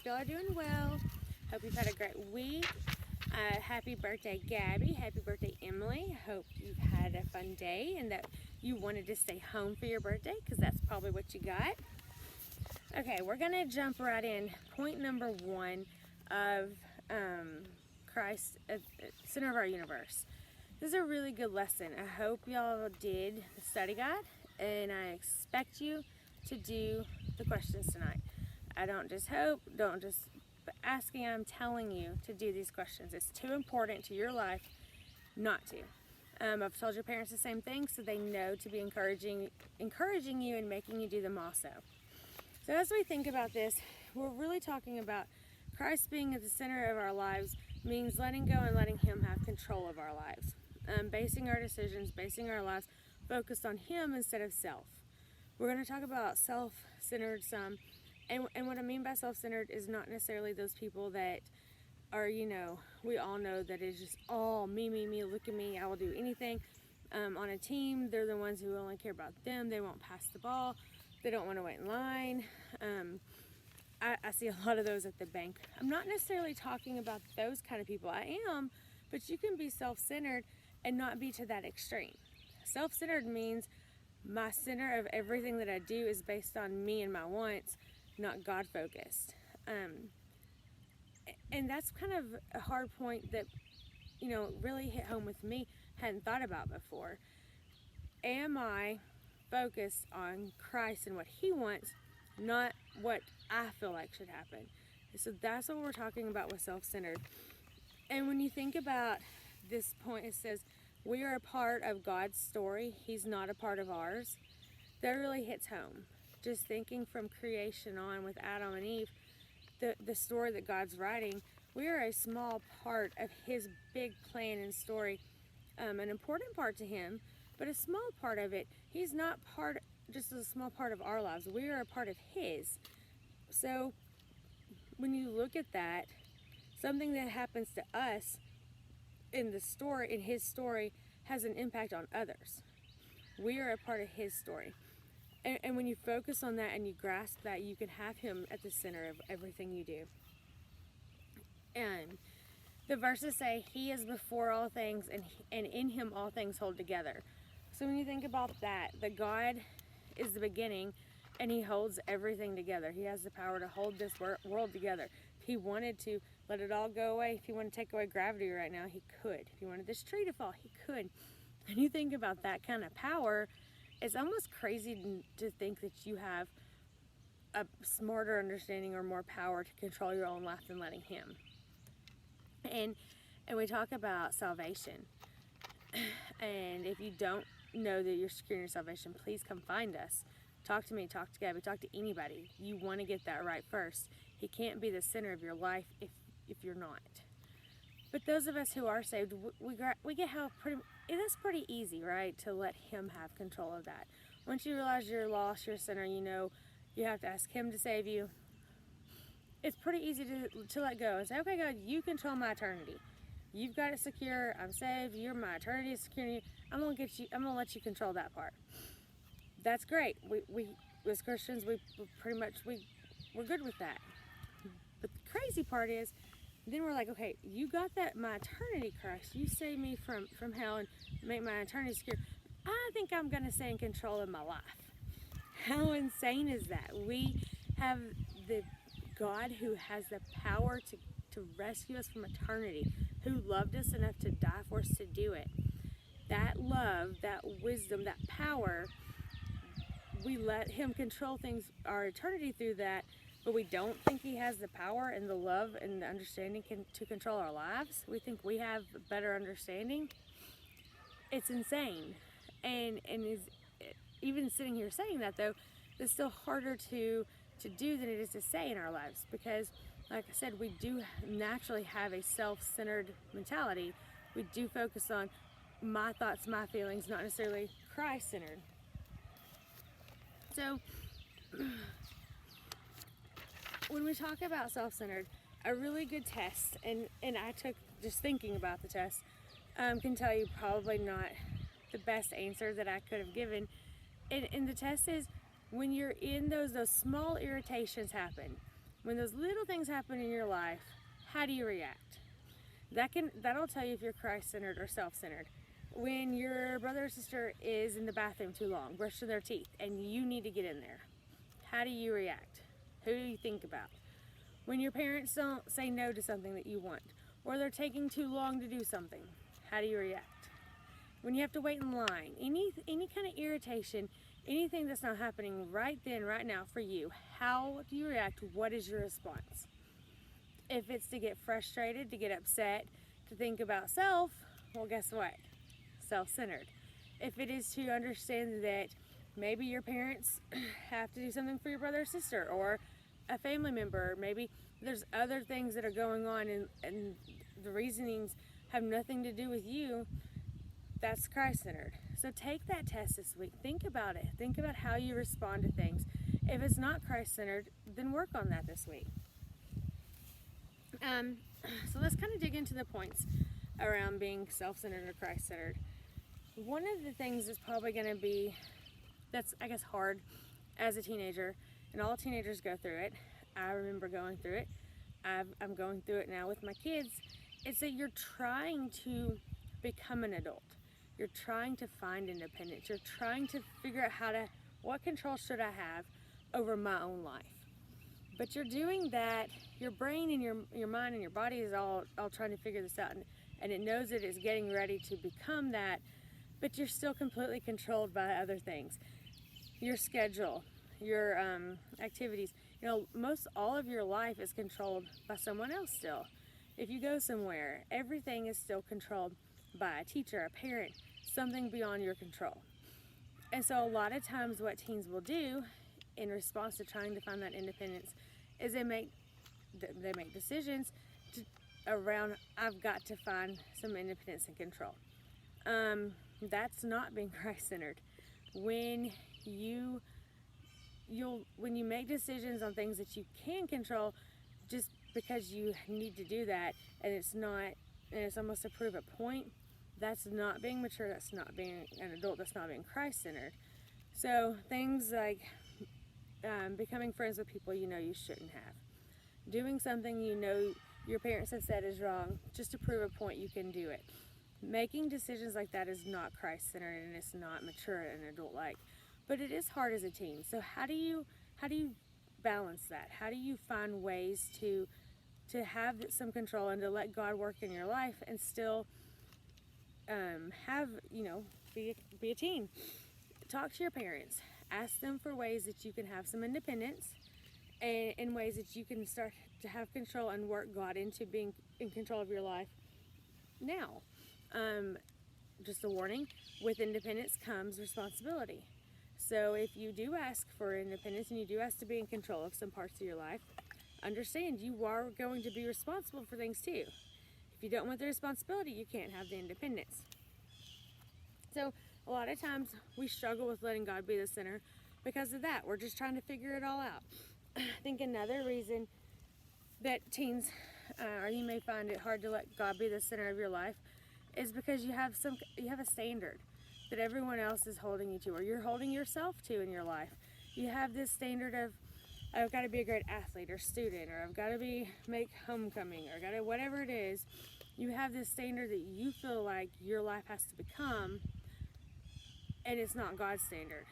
y'all are doing well. Hope you've had a great week. Happy birthday, Gabby. Happy birthday, Emily. Hope you've had a fun day and that you wanted to stay home for your birthday because that's probably what you got. Okay, we're going to jump right in. Point number 1 of Christ, center of our universe. This is a really good lesson. I hope y'all did the study guide, and I expect you to do the questions tonight. I don't just hope, don't just asking, I'm telling you to do these questions. It's too important to your life not to. I've told your parents the same thing, so they know to be encouraging you and making you do them also. So as we think about this, we're really talking about Christ being at the center of our lives means letting go and letting Him have control of our lives. Basing our decisions, basing our lives focused on Him instead of self. We're going to talk about self-centered some. And what I mean by self-centered is not necessarily those people that are, we all know that it's just all me, look at me, I will do anything. On a team, they're the ones who only care about them. They won't pass the ball. They don't want to wait in line. I see a lot of those at the bank. I'm not necessarily talking about those kind of people. I am, but you can be self-centered and not be to that extreme. Self-centered means my center of everything that I do is based on me and my wants, not God-focused. And that's kind of a hard point that, really hit home with me, hadn't thought about before. Am I focused on Christ and what He wants, not what I feel like should happen? So that's what we're talking about with self-centered. And when you think about this point, it says, we are a part of God's story. He's not a part of ours. That really hits home. Just thinking from creation on with Adam and Eve, the story that God's writing, we are a small part of His big plan and story, an important part to Him, but a small part of it. He's not just a small part of our lives. We are a part of His. So when you look at that, something that happens to us in His story, has an impact on others. We are a part of His story. And when you focus on that and you grasp that, you can have Him at the center of everything you do. And the verses say, He is before all things, and in Him all things hold together. So when you think about that God is the beginning, and He holds everything together. He has the power to hold this world together. If He wanted to let it all go away, if He wanted to take away gravity right now, He could. If He wanted this tree to fall, He could. And you think about that kind of power, it's almost crazy to think that you have a smarter understanding or more power to control your own life than letting Him. And we talk about salvation. And if you don't know that you're securing your salvation, please come find us. Talk to me, talk to Gabby, talk to anybody. You want to get that right first. He can't be the center of your life if you're not. But those of us who are saved, we get how it is pretty easy, right, to let Him have control of that. Once you realize you're lost, you're a sinner, you have to ask Him to save you. It's pretty easy to let go and say, okay, God, you control my eternity. You've got it secure. I'm saved. My eternity is secure. I'm gonna let you control that part. That's great. We as Christians, we're good with that. But the crazy part is, then we're like, okay, you got that, my eternity, Christ. You save me from hell and make my eternity secure. I think I'm going to stay in control of my life. How insane is that? We have the God who has the power to rescue us from eternity, who loved us enough to die for us to do it. That love, that wisdom, that power, we let Him control things, our eternity through that. But we don't think He has the power and the love and the understanding to control our lives. We think we have a better understanding. It's insane. And even sitting here saying that, though, it's still harder to do than it is to say in our lives. Because, like I said, we do naturally have a self-centered mentality. We do focus on my thoughts, my feelings, not necessarily Christ-centered. So when we talk about self-centered, a really good test, and I took, just thinking about the test, can tell you probably not the best answer that I could have given. And the test is, when you're in those small irritations happen, When those little things happen in your life, how do you react? That'll tell you if you're Christ-centered or self-centered. When your brother or sister is in the bathroom too long, brushing their teeth, and you need to get in there, how do you react? Who do you think about? When your parents don't say no to something that you want, or they're taking too long to do something, how do you react? When you have to wait in line, any kind of irritation, anything that's not happening right then, right now for you, how do you react? What is your response? If it's to get frustrated, to get upset, to think about self, well, guess what? Self-centered. If it is to understand that maybe your parents have to do something for your brother or sister, or a family member, maybe there's other things that are going on and the reasonings have nothing to do with you, that's Christ-centered. So take that test this week. Think about it. Think about how you respond to things. If it's not Christ-centered, then work on that this week. So let's kind of dig into the points around being self-centered or Christ-centered. One of the things is probably going to be, that's I guess hard as a teenager, and all teenagers go through it. I remember going through it. I'm going through it now with my kids. It's that you're trying to become an adult. You're trying to find independence. You're trying to figure out what control should I have over my own life. But you're doing that, your brain and your mind and your body is all trying to figure this out, and it knows it is getting ready to become that, but you're still completely controlled by other things. Your schedule, your activities, most all of your life is controlled by someone else still. If you go somewhere, everything is still controlled by a teacher, a parent, something beyond your control. And so a lot of times what teens will do in response to trying to find that independence is they make decisions around, I've got to find some independence and control. That's not being Christ-centered. When you make decisions on things that you can control just because you need to do that, and it's almost to prove a point, that's not being mature, that's not being an adult, that's not being Christ-centered. So things like becoming friends with people you know you shouldn't have, doing something you know your parents have said is wrong just to prove a point you can do it. Making decisions like that is not Christ-centered, and it's not mature and adult-like. But it is hard as a teen. So how do you balance that? How do you find ways to have some control and to let God work in your life and still be a teen? Talk to your parents. Ask them for ways that you can have some independence, and in ways that you can start to have control and work God into being in control of your life now. Just a warning, with independence comes responsibility. So if you do ask for independence and you do ask to be in control of some parts of your life, understand you are going to be responsible for things too. If you don't want the responsibility, you can't have the independence. So a lot of times we struggle with letting God be the center because of that. We're just trying to figure it all out. I think another reason that teens, or you may find it hard to let God be the center of your life, is because you have a standard that everyone else is holding you to, or you're holding yourself to in your life. You have this standard of, I've got to be a great athlete or student, or I've got to make homecoming, or whatever it is. You have this standard that you feel like your life has to become, and it's not God's standard.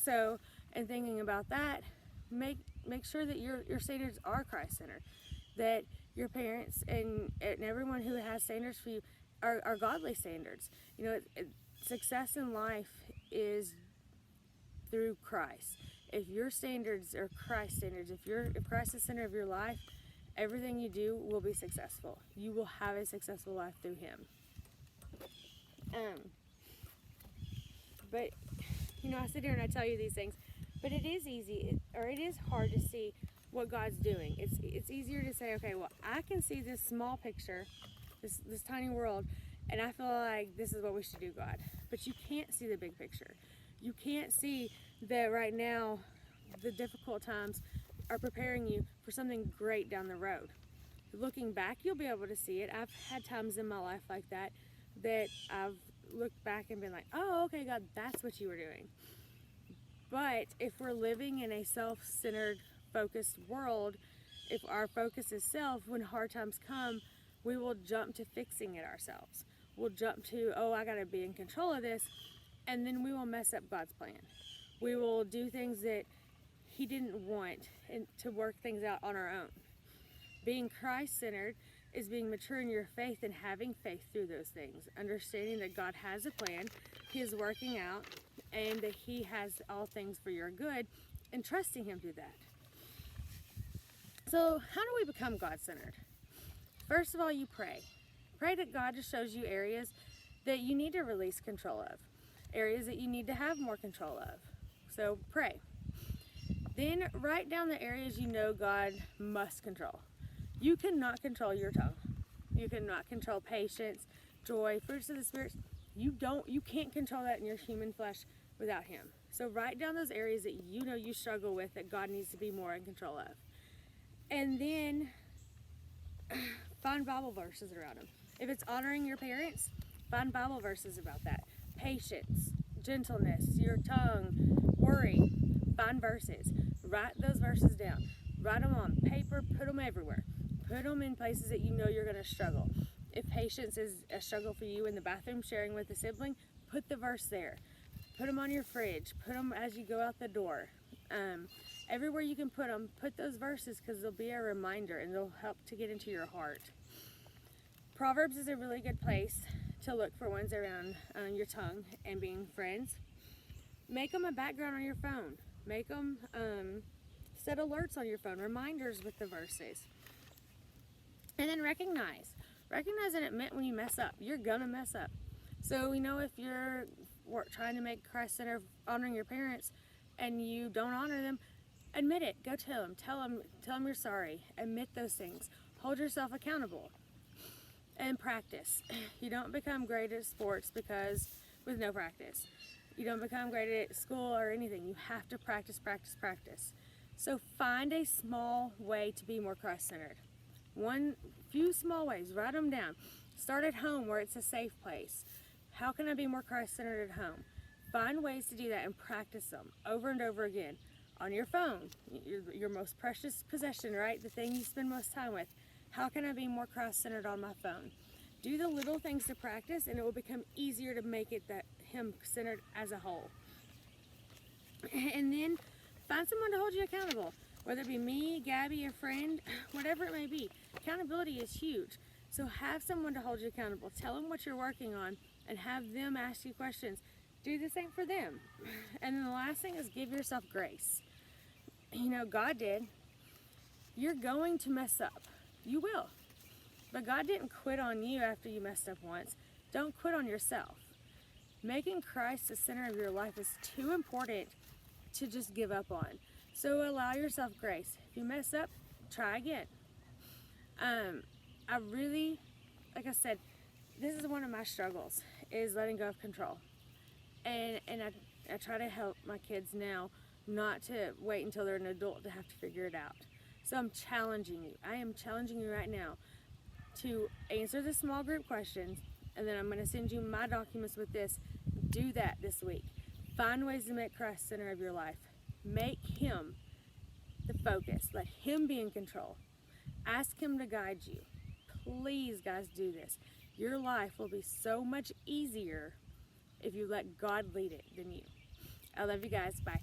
So, in thinking about that, make sure that your standards are Christ-centered, that your parents and everyone who has standards for you are godly standards. Success in life is through Christ. If your standards are Christ standards, if Christ is the center of your life, everything you do will be successful. You will have a successful life through Him. But I sit here and I tell you these things, but it is easy, or it is hard to see what God's doing. It's easier to say, okay, well, I can see this small picture, this tiny world, and I feel like this is what we should do, God. But you can't see the big picture. You can't see that right now the difficult times are preparing you for something great down the road. Looking back, you'll be able to see it. I've had times in my life like that I've looked back and been like, oh, okay, God, that's what you were doing. But if we're living in a self-centered, focused world, if our focus is self, when hard times come, we will jump to fixing it ourselves. We'll jump to, oh, I gotta be in control of this, and then we will mess up God's plan. We will do things that He didn't want, and to work things out on our own. Being Christ-centered is being mature in your faith and having faith through those things, understanding that God has a plan, He is working out, and that He has all things for your good, and trusting Him through that. So how do we become God-centered? First of all, you pray. Pray that God just shows you areas that you need to release control of, areas that you need to have more control of. So pray. Then write down the areas you know God must control. You cannot control your tongue. You cannot control patience, joy, fruits of the Spirit. You can't control that in your human flesh without Him. So write down those areas that you know you struggle with that God needs to be more in control of. And then find Bible verses around them. If it's honoring your parents, find Bible verses about that. Patience, gentleness, your tongue, worry. Find verses. Write those verses down. Write them on paper, put them everywhere. Put them in places that you know you're going to struggle. If patience is a struggle for you in the bathroom sharing with a sibling, put the verse there. Put them on your fridge. Put them as you go out the door. Everywhere you can put them, put those verses, because they'll be a reminder and they'll help to get into your heart. Proverbs is a really good place to look for ones around your tongue and being friends. Make them a background on your phone. Make them set alerts on your phone, reminders with the verses. And then recognize and admit when you mess up. You're gonna mess up. So if you're trying to make Christ center honoring your parents and you don't honor them, admit it. Go tell them you're sorry. Admit those things. Hold yourself accountable. And practice. You don't become great at sports with no practice. You don't become great at school or anything. You have to practice. So find a small way to be more Christ-centered. Few small ways. Write them down. Start at home where it's a safe place. How can I be more Christ-centered at home? Find ways to do that and practice them over and over again. On your phone, your most precious possession, right? The thing you spend most time with. How can I be more Christ-centered on my phone? Do the little things to practice, and it will become easier to make it that Him-centered as a whole. And then find someone to hold you accountable. Whether it be me, Gabby, a friend, whatever it may be. Accountability is huge. So have someone to hold you accountable. Tell them what you're working on and have them ask you questions. Do the same for them. And then the last thing is give yourself grace. God did. You're going to mess up. You will. But God didn't quit on you after you messed up once. Don't quit on yourself. Making Christ the center of your life is too important to just give up on. So allow yourself grace. If you mess up, try again. Like I said, this is one of my struggles, is letting go of control. And I try to help my kids now not to wait until they're an adult to have to figure it out. So I'm challenging you. I am challenging you right now to answer the small group questions, and then I'm going to send you my documents with this. Do that this week. Find ways to make Christ center of your life. Make Him the focus. Let Him be in control. Ask Him to guide you. Please, guys, do this. Your life will be so much easier if you let God lead it than you. I love you guys. Bye.